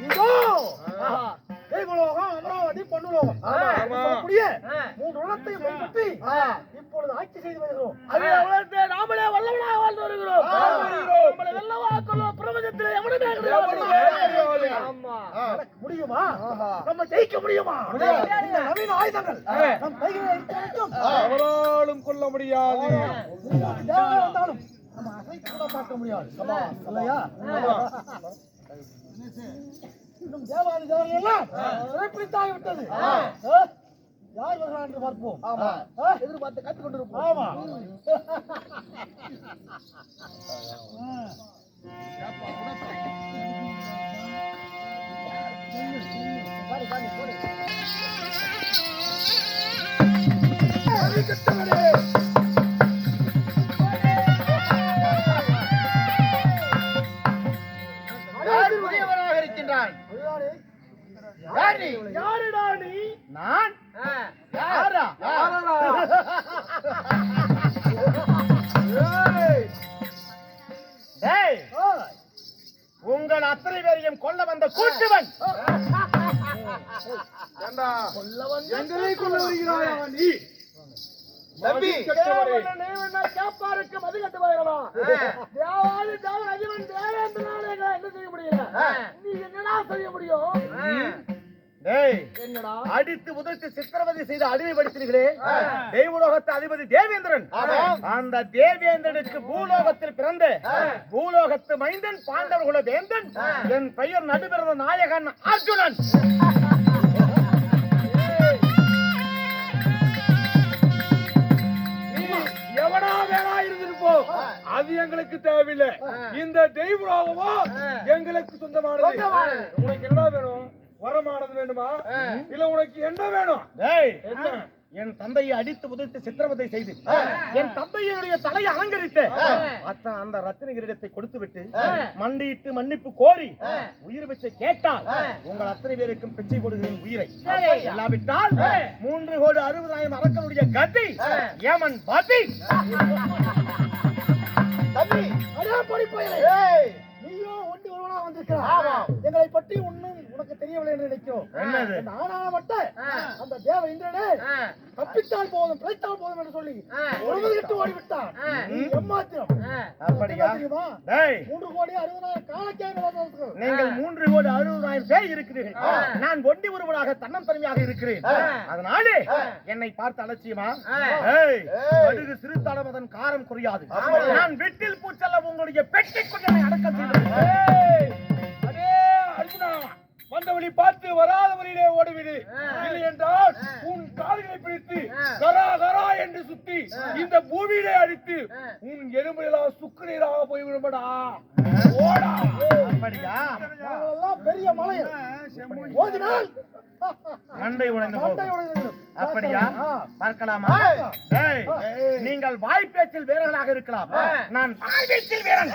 இதோ தெய்வலோகம், அமராவதி, பொன்னுலோகம் சொல்லக்கூடிய 3 உலகத்தையும் கைப்பற்றி இப்பொழுது ஆட்சி செய்து வருகிறோம். நாமளே வல்லவனாக வாழ்ந்து வருகிறோம். நம்மளை வெல்லவாக்குள்ள பிரபஞ்சத்தில் எவனுமே முடியுமா? நம்ம ஜெயிக்க முடியுமா? இந்த நவீன ஆயுதங்கள் நம் கைகளில் இருக்கிற அவராலும் கொள்ள முடியாது. வந்தாலும் நம்ம அசைத்து கூட பார்க்க முடியாது இல்லையா? இன்னும் தேவாதி தேவர்கள் எல்லாம் பிடித்தாகிவிட்டது. யார் வருகிறார் என்று பார்ப்போம். எதிர்பார்த்து கற்றுக் கொண்டிருப்போம். ஆமா. புதியவராக இருக்கின்றான். யாருடா நீ? நான் யாரா? உங்கள் அத்தனை பேரையும் கொல்ல வந்த கூட்டுவன். எங்களை கொல்ல வருகிறாயா நீ? தம்பி கேப்பாருக்கு மது கட்டு போயிடவா? தேவாதி தேவன் அதிபன் தேவேந்திரனால என்ன செய்ய முடியல? நீ என்னடா செய்ய முடியும்? அடித்து உதற்கு சித்திரவதை செய்து அடிமைப்படுத்தீர்களே தெய்வலோகத்து அதிபதி தேவேந்திரன். அந்த தேவேந்திரனுக்கு பூலோகத்தில் பிறந்த பூலோகத்து மைந்தன் பாண்டவர்குல வேந்தன் என் பெயர் நடுபிறந்த நாயகன் அர்ஜுனன். எவனா வேணா இருந்திருப்போ, அது எங்களுக்கு தேவையில்லை. இந்த தெய்வலோகமோ எங்களுக்கு சொந்தமானது. உனக்கு என்ன வேணும்? வரமானது வேண்டுமா? இல்ல உனக்கு என்ன வேணும்? என் தந்தையை அடித்து உதைத்து சித்திரவதை செய்து என் தந்தையினுடைய தலையை அலங்கரித்து அந்த ரத்தினகிரீடத்தை கொடுத்து விட்டு மண்டியிட்டு மன்னிப்பு கோரி உயிர் பிச்சை கேட்டால் உங்கள் அத்தனை பேருக்கும் பிச்சை கொடுக்கிறேன் உயிரை. இல்லாவிட்டால் 3,60,000 அரக்கனுடைய கதி ஏமன் பாத்தி. எங்களை பற்றி ஒன்னும் உனக்கு தெரியவில்லை என்று நினைக்கிறோம். அந்த தேவ இந்திரனே தப்பித்தால் போதும் பிழைத்தால் போதும் என்று சொல்லி ஒருவருக்கு ஓடிவிட்டான். எம்மாத்திரம் தெரியுமா? 3,60,000 காலக்கேயர்கள். நீங்கள் 3,60,000 பேர் இருக்கிறீர்கள். நான் ஒண்டி ஒருவனாக தன்னம் தனிமையாக இருக்கிறேன். அதனாலே என்னை பார்த்து அலட்சியமா? கடுகு சிறுத்தாலும் அதன் காரம் குறையாது. நான் வீட்டில் பூச்சல்ல உங்களுடைய பெட்டி கொண்டனை அடக்கம் செய்தேன். அதே அர்ஜுனா, வந்தவழி பார்த்து வராத வழியிலே ஓடிவிடு. இல்லை என்றால் உன் கால்களை பிடித்து கரா கரா என்று சுத்தி இந்த பூமியிலே அடித்து உன் எலும்பெல்லாம் சுக்கு நீராக போய் விடும்படா. ஓடா. அப்படியா? பெரிய மலையில் ஓதினால் மண்டை உடைந்து. அப்படியா? பார்க்கலாமா? நீங்கள் வாய் பேச்சில் வீரர்களாக இருக்கலாம். நான் வாய் பேச்சில் வீரன்.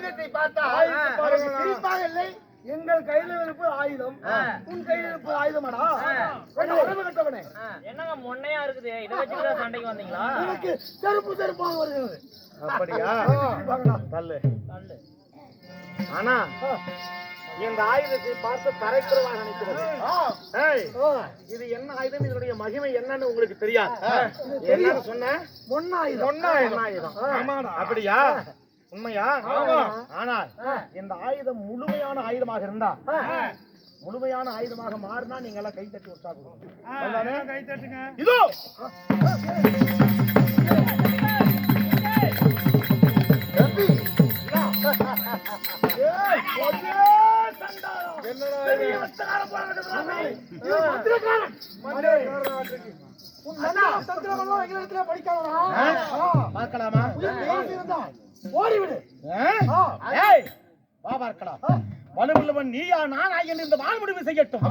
ஆயுதத்தை பார்த்தா சிரிப்பாக இல்லை. எங்கள் கையில இருப்பது ஆயுதம், உன் கையில இருப்பது ஆயுதமாடா? உறவு கட்டவனே, என்னங்க மொன்னையா இருக்குது, இதை வச்சுதான் சண்டைக்கு வந்தீங்களா? எனக்கு செருப்பாக வருகிறது. அப்படியா? தள்ளு. ஆனா இந்த ஆயுதத்தை பார்த்து தரைக்குறவாக நினைக்கிறது. இது என்ன ஆயுதம், இதனுடைய மகிமை என்னன்னு உங்களுக்கு தெரியாது. என்னன்னு சொன்ன? பொன்னாயுதம். அப்படியா? உண்மையா? ஆனால் இந்த ஆயுதம் முழுமையான ஆயுதமாக இருந்தா, முழுமையான ஆயுதமாக மாறினா நீங்க எல்லாம் கை தட்டி உற்சாகம் கை தட்டுங்க. இதோ பார்க்கலாமா? ஓடிவிடு. பார்க்கலாம். வலுவுள்ளவன் நீயா நானா என்று இந்த வாள் முடிவு செய்யட்டும்.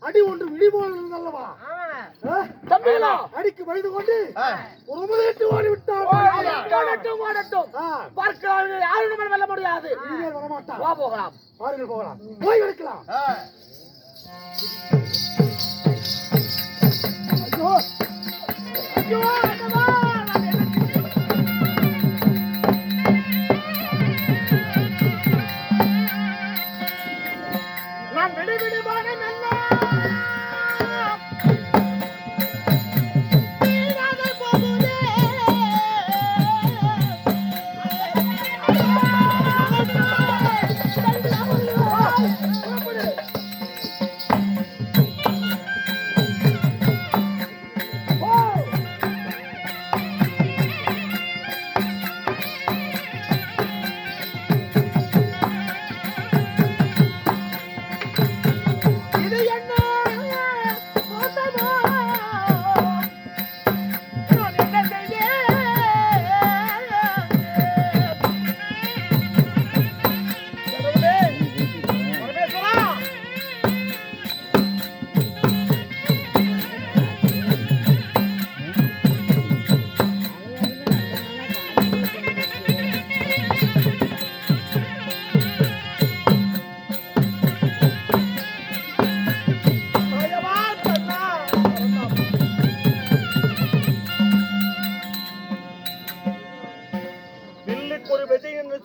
அடி ஒன்று விழிபோல் இருந்தல்லவா? தம்பிகளா, அடிக்கு வயது கொண்டு ஒரு முதலிட்டு ஓடி விட்டார். பார்க்கலாம், யாரும் வெல்ல முடியாது. வரமாட்டான். வா போகலாம், பாருங்கள் போகலாம், போய் எடுக்கலாம். ஐயோ ஐயோ, நான் விடு விடு பானம் எல்லாம்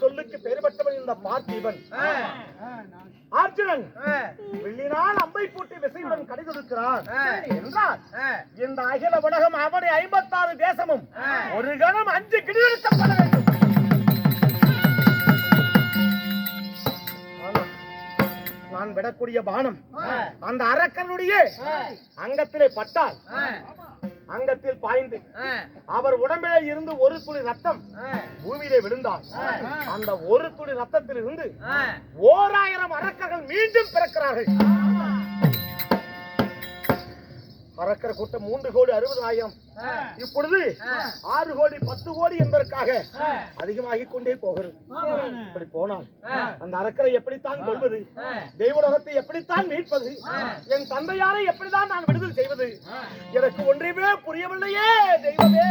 சொல்லுக்கு பெயர்பட்டவன் இந்த பார்த்திபன். அர்ஜுனன் வெள்ளினால் அம்பை போட்டு விசையுடன் கடிதொடுக்கிறான் என்றால் இந்த அகில உலகம் அவனை 56 தேசமும் ஒரு கணம் 5 கிடியெடுக்கப்பட வேண்டும். நான் விடக்கூடிய பானம் அந்த அரக்கனுடைய அங்கத்திலே பட்டால் அங்கத்தில் பாய்ந்து அவர் உடம்பிலே இருந்து ஒரு துளி ரத்தம் பூமியிலே விழுந்தார். அந்த ஒரு துளி ரத்தத்தில் இருந்து 1000 அரக்கர்கள் மீண்டும் பிறக்கிறார்கள். பறக்கிற கூட்டம் 3,60,00,000 இப்பொழுது 6,10,00,00,000 என்பதற்காக அதிகமாகிக் கொண்டே போகிறது. இப்படி போனால் அந்த அரக்கரை எப்படித்தான் கொள்வது, தெய்வலோகத்தை எப்படித்தான் மீட்பது, என் தந்தையாரை எப்படிதான் நான் விடுதலை செய்வது, எனக்கு ஒன்றையுமே புரியவில்லையே தெய்வமே.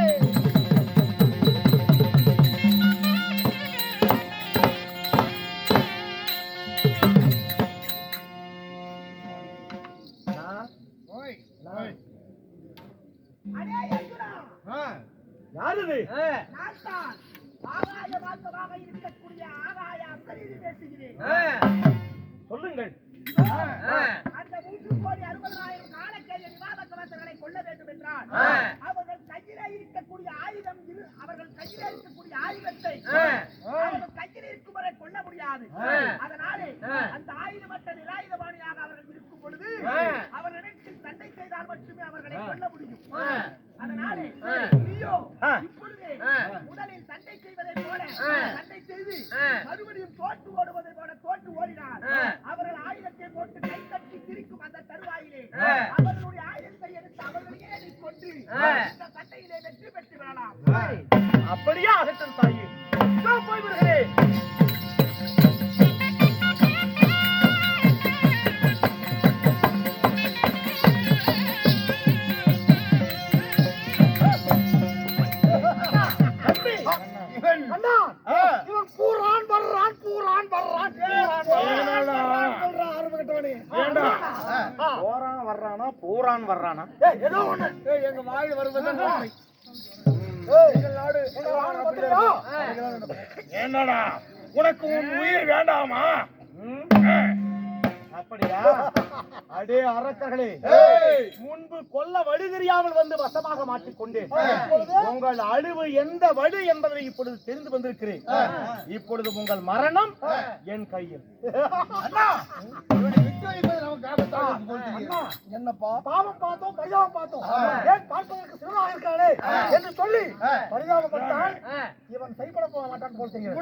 யாரு இருக்கக்கூடிய ஆகாய அக்கறையில் பேசுகிறேன். சொல்லுங்கள். அந்த 3,60,00,000 காலக்கேய விவாத கவசங்களை கொள்ள வேண்டும் என்றால் அவர்கள் கையிலே இருக்கக்கூடிய ஆயுதம் அவர்கள் கையிலே இருக்கக்கூடிய ஆயுதத்தை அவர்கள் கையில் இருக்கும் வரை கொள்ள முடியாது. அதனாலே அந்த ஆயுதமற்ற நிராயுதபாணியாக அவர்கள் இருக்கும் பொழுது அவர்களிடத்தில் சண்டை செய்தால் மட்டுமே அவர்களை கொல்ல முடியும். அதனாலே நீயோ இப்பொழுது முதலில் சண்டை செய்வதை போல சண்டை செய்து மறுபடியும் தோற்று ஓடுவதை போல தோற்று ஓடினார். அவர்கள் ஆயுதத்தை போட்டு கை தட்டி திரிக்கும் அந்த தருவாயிலே அவர்களுடைய ஆயுதத்தை எடுத்து அவர்களையே நீ கொண்டு இந்த சண்டையிலே வெற்றி பெற்று விடலாம். அப்படியே ஆகட்டும் தாயே, போய் வருகிறேன். பூரான் வர்றானா ஏதோ ஒண்ணு எங்க வாயில் வருவது என்னடா உனக்கு உன் உயிர் வேண்டாமா? அப்படியா? அடே அரக்கர்களே, முன்பு கொல்ல வழி தெரியாமல் வந்து வசமாக மாட்டிக்கொண்டேன். உங்கள் அழிவு எந்த வழி என்பதை இப்பொழுது தெரிந்து வந்திருக்கிறேன். இப்பொழுது உங்கள் மரணம் என் கையில். என்னப்பா பாவம் பார்த்தோம் பரிதாபம் பார்த்தோம், ஏன் பார்ப்பதற்கு சிவனாக இருக்கானே என்று சொல்லி பரிதாபப்பட்டால் இவன் செய்பட போக மாட்டான் போல் தெரிகிறது.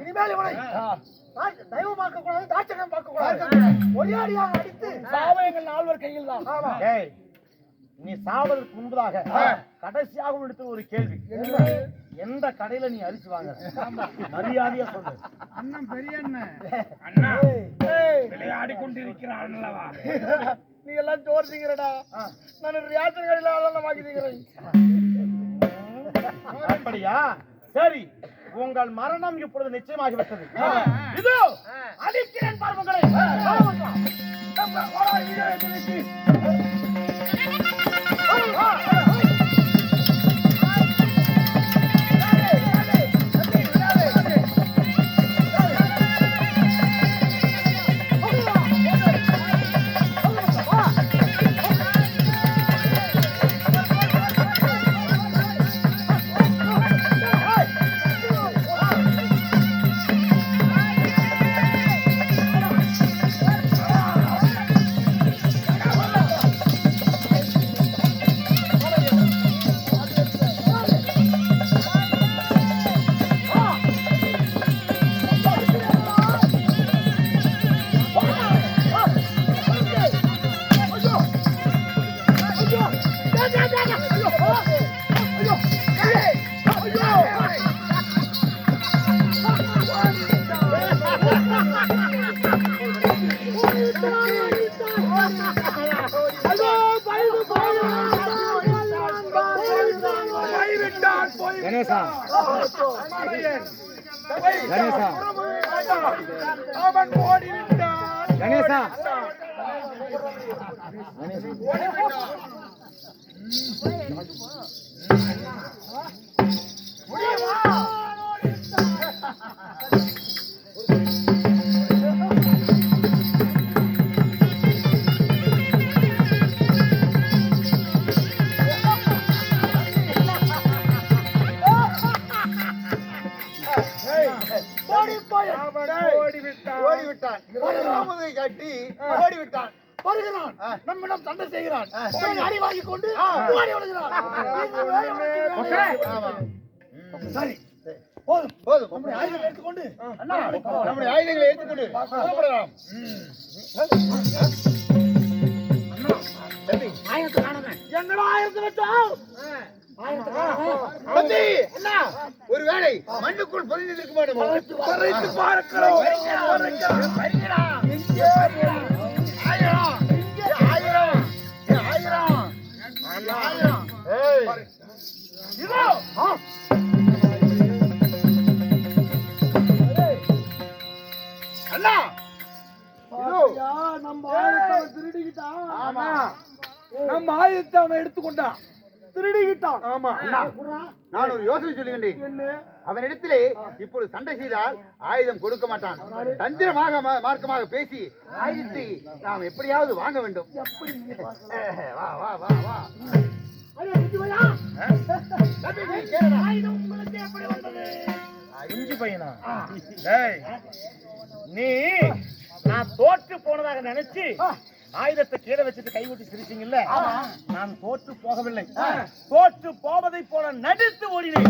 இனிமேல் இவனை தெய்வம் பார்க்க கூடாது, தாட்சகம் பார்க்க கூடாது, ஒளியாடியாக அடித்து சாவை எங்கள் நால்வர் கையில் தான். நீ சாவதற்கு முன்பதாக கடைசியாக எடுத்த ஒரு கேள்வி, எந்த கடையில நீ அரிசி வாங்க? மரியாதையா சொல்லு. அண்ணன் பெரிய அண்ணா விளையாடி கொண்டிருக்கிறான் அல்லவா? நீ எல்லாம் ஜோர்திங்கிறடா, நான் ரேஷன் கடையில அதெல்லாம் வாங்கிக்கிறேன். அப்படியா? சரி, உங்கள் மரணம் இப்பொழுது நிச்சயமாகிவிட்டது. இதோ அடிக்கிறேன் பார்வங்களை. கணேசா, கணேசா, அவன் ஓடிவிட்டான். கணேசா, ஓடிவிட்டான். கட்டி ஓடிவிட்டான். வருகிறான், நம்மிடம் சண்டை செய்கிறான், அடி வாங்கி கொண்டு ஓடி வருகிறான். சரி, போதும் போதும். நம்முடைய ஆயுதங்களை எடுத்துக்கொண்டு நம்முடைய ஆயுதங்களை எடுத்துக்கொண்டு புறப்படலாம். ஆயுதத்தை காணுங்க. தம்பி, அண்ணா, ஒருவேளை மண்ணுக்குள் பொருள் இருக்குமா பறித்து பார்க்கிறோம். இதோ அண்ணா, நம்ம ஆயுதத்தை அவன் திருடிக்கிட்டான். ஆமா. நம்ம ஆயுதத்தை அவன் எடுத்துக்கொண்டான், திருடிக்கிட்டான். ஆமா. அண்ணா, நான் ஒரு யோசனை சொல்லுகின்றேன். என்ன? அவனிடத்திலே இப்பொழுது சண்டை செய்தால் ஆயுதம் கொடுக்க மாட்டான். தந்திரமாக மார்க்கமாக பேசி ஆயுதத்தை நாம் எப்படியாவது வாங்க வேண்டும். வா வா வா வா. தம்பி, நீ கேளுடா. குஞ்சு பையனா? டேய், நீ நான் தோற்று போனதாக நினைச்சு ஆயுதத்தை கீழே வச்சுட்டு கைவிட்டு சிரிச்சீங்கல்ல, நான் தோற்று போகவில்லை. தோற்று போவதை போல நடித்து ஓடினேன்.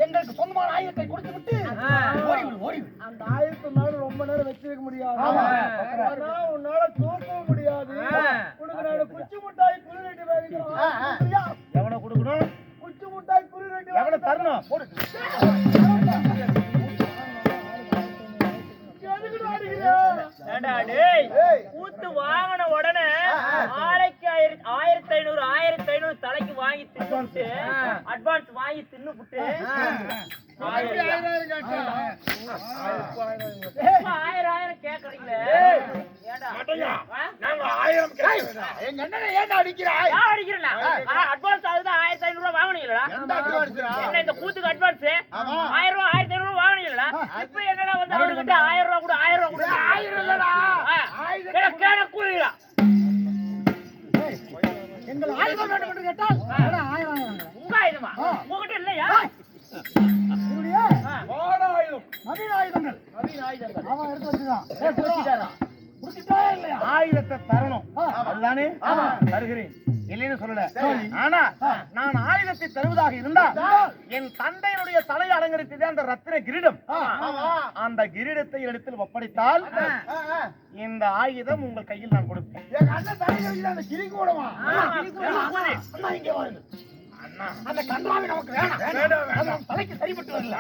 எங்களுக்கு சொந்தமான ஆயுதத்தை கொடுத்து விட்டு ஓடிவிடு. அந்த ஆயுதத்தினால ரொம்ப நேரம் வச்சிருக்க முடியாது. ஆனா உன்னால தூக்கவும் முடியாது. உனக்கு நான் குச்சி முட்டாய் குளிரெட்டி வாங்கிக்கிறோம். எவனை கொடுக்கணும்? குச்சி முட்டாய் குளிரெட்டி எவனை தரணும்? போடு. எதுக்கு அடிக்கிறேன்? ஏண்டா டேய், கூத்து வாங்கின உடனே ஆளைக்கு 1500 1500 தலைக்கு வாங்கி தின்னுட்டு அட்வான்ஸ் வாங்கி தின்னுட்டு 1000 கேக்குறீங்களே. ஏண்டா நாங்க 1000 எங்க அண்ணனை ஏன்டா அடிக்கிறாய்? நான் அடிக்கிறேன். அட்வான்ஸ் அதுதான் 1500 வாங்குனீங்களா? எந்த அட்வான்ஸ்டா? என்ன இந்த கூத்துக்கு அட்வான்ஸ் ஆமா. 1000 1500 வாங்குனீங்களா? இப்போ என்னடா வந்து அவர்கிட்ட 1000 ரூபாய் கொடு 1000 ரூபாய் கொடு. 1000 இல்லடா. கேட கூலிடா. எங்கள் ஆயுதம் வேண்டும் என்று கேட்டால் 1000 உங்க ஆயுதமா? உங்ககிட்ட இல்லையா? வாட ஆயுதம் நவீன ஆயுதங்கள். நவீன ஆயுதங்கள். அவன் எடுத்து வச்சுதான். குடிச்சிட்டாரா? ஆயுதத்தை தரணும். அதுதானே? தருகிறேன், இல்லைன்னு சொல்லல. ஆனா நான் ஆயுதத்தை தருவதாக இருந்தா என் தந்தையினுடைய தலையை அலங்கரித்ததே அந்த ரத்தின கிரீடம். அந்த கிரீடத்தை இடத்தில் ஒப்படைத்தால் இந்த ஆயுதம் உங்கள் கையில் நான் கொடுப்பேன். எங்க அண்ணன் தலையில அந்த கிளி கூடமா? அண்ணா, இங்க வாருங்க. அந்த கன்றாவை நமக்கு வேணாம். அது நம்ம தலைக்கு சரிப்பட்டு வரல.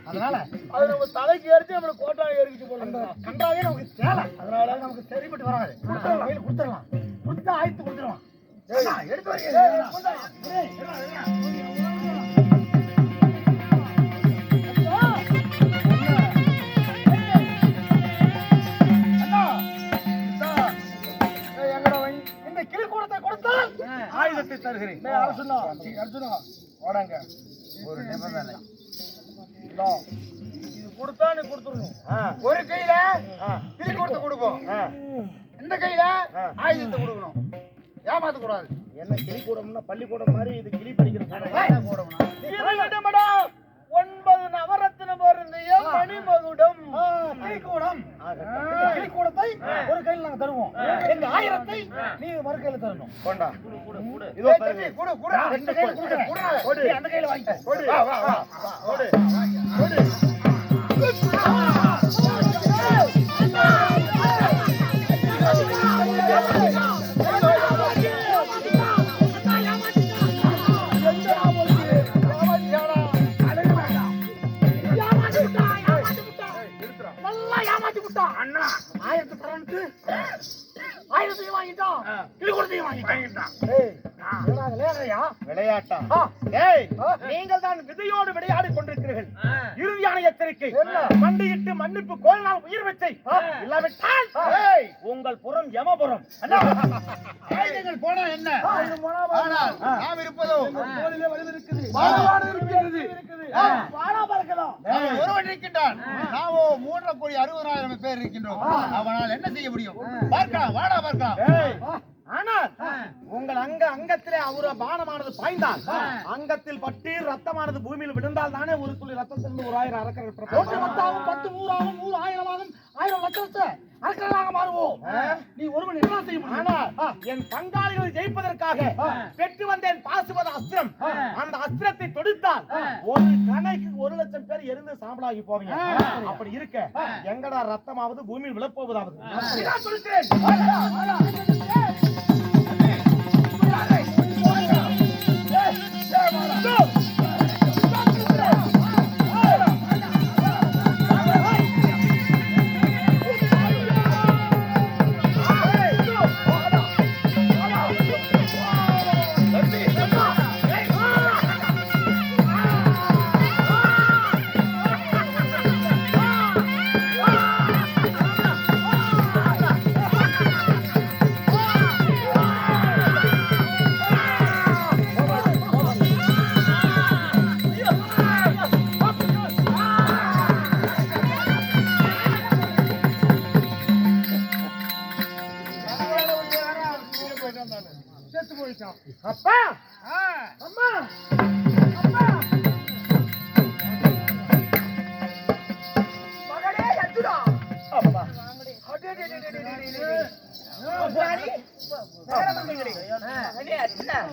அதனால அது நம்ம தலைக்கு ஏறிச்சு நம்ம கோட்டா ஏறிச்சு போல. கன்றாவே நமக்கு தேவை. அதனால நமக்கு சரிப்பட்டு வராது. கையில் கொடுத்துடலாம். கொடுத்து ஆயத்து கொடுத்துடலாம். எடுத்து வரீங்க. இந்த கிளிக்கூடத்தை கொடுத்தால் ஆயுதத்தை தருகிறேன். அர்ஜுனா ஓடாங்க. ஒரு நிபந்தனை. இது கொடுத்தா நீ கொடுத்துடணும். ஒரு கையில கிளி கொடுத்து கொடுப்போம், இந்த கையில ஆயுதத்தை கொடுக்கணும். ஏமாத்த கூடாது. என்ன கிளிக்கூடம்னா பள்ளிக்கூடம் மாதிரி இது கிளி படிக்கிற கூடம். 9 நவரத்தினம் பொருந்திய மணிமகுடம் கிளிக்கூடம். கிளிக்கூடத்தை ஒரு கையில் நாங்க தருவோம். எங்க ஆயிரத்தை நீ மறு கையில தரணும். கொண்டா. இதோ தருங்க. குடு குடு. இந்த கையில கொடுங்க. அந்த கையில வாங்கிக்கோ. கொடு. வா வா வா. கொடு. கொடு. நல்லா ஏமாத்தி விட்டான். கிளிகுருதியும் வாங்கிட்டான். விளையாட்டா ஏய் நீங்கள் தான் விதையோடு விளையாடி கொண்டிருக்கிறீர்கள் இறுதியான எச்சரிக்கை மண்டியிட்டு மன்னிப்பு கோரினால் உயிர் வச்சை இல்லாவிட்டால் உங்கள் புறம் யமபுரம் ஆயுதங்கள் போனா என்ன ஆனால் நாம் இருப்பதோ வாழவாடு இருக்கிறது. அவன் ஒருவன் இருக்கின்றான் நாமோ 3,60,000 பேர் இருக்கின்றோம் அவனால் என்ன செய்ய முடியும் பார்க்கலாம் வாடா பார்க்கலாம் ஆனால் உங்கள் அங்கத்திலே அவர பானமானது பாய்ந்தால் அங்கத்தில் பட்டு ரத்தமானது பூமியில் விழுந்தால் தானே ஒரு துளி ரத்தத்திலிருந்து 1000 அரக்கர்கள் பிறப்பார்கள். 10 100 1000 1000 லட்சத்தை அரக்கர்களாக மாறுவோம். நீ ஒருவன் என்ன செய்ய முடியும்? ஆனால் என் பங்காளிகளை ஜெயிப்பதற்காக பெற்று வந்தேன் பாசுபத அஸ்திரம். அந்த அஸ்திரத்தை தொடுத்தால் ஒரு கணைக்கு 1 லட்சம் பேர் எரிந்து சாம்பலாகி போவீங்க. அப்படி இருக்க எங்கடா ரத்தமாவது பூமியில் விழப்போவதாவது நான் சொல்கிறேன். அப்பா அம்மா அம்மா மகனே எத்துடா அப்பா ராணி நேரம் வந்தீங்களே அண்ணே அண்ணா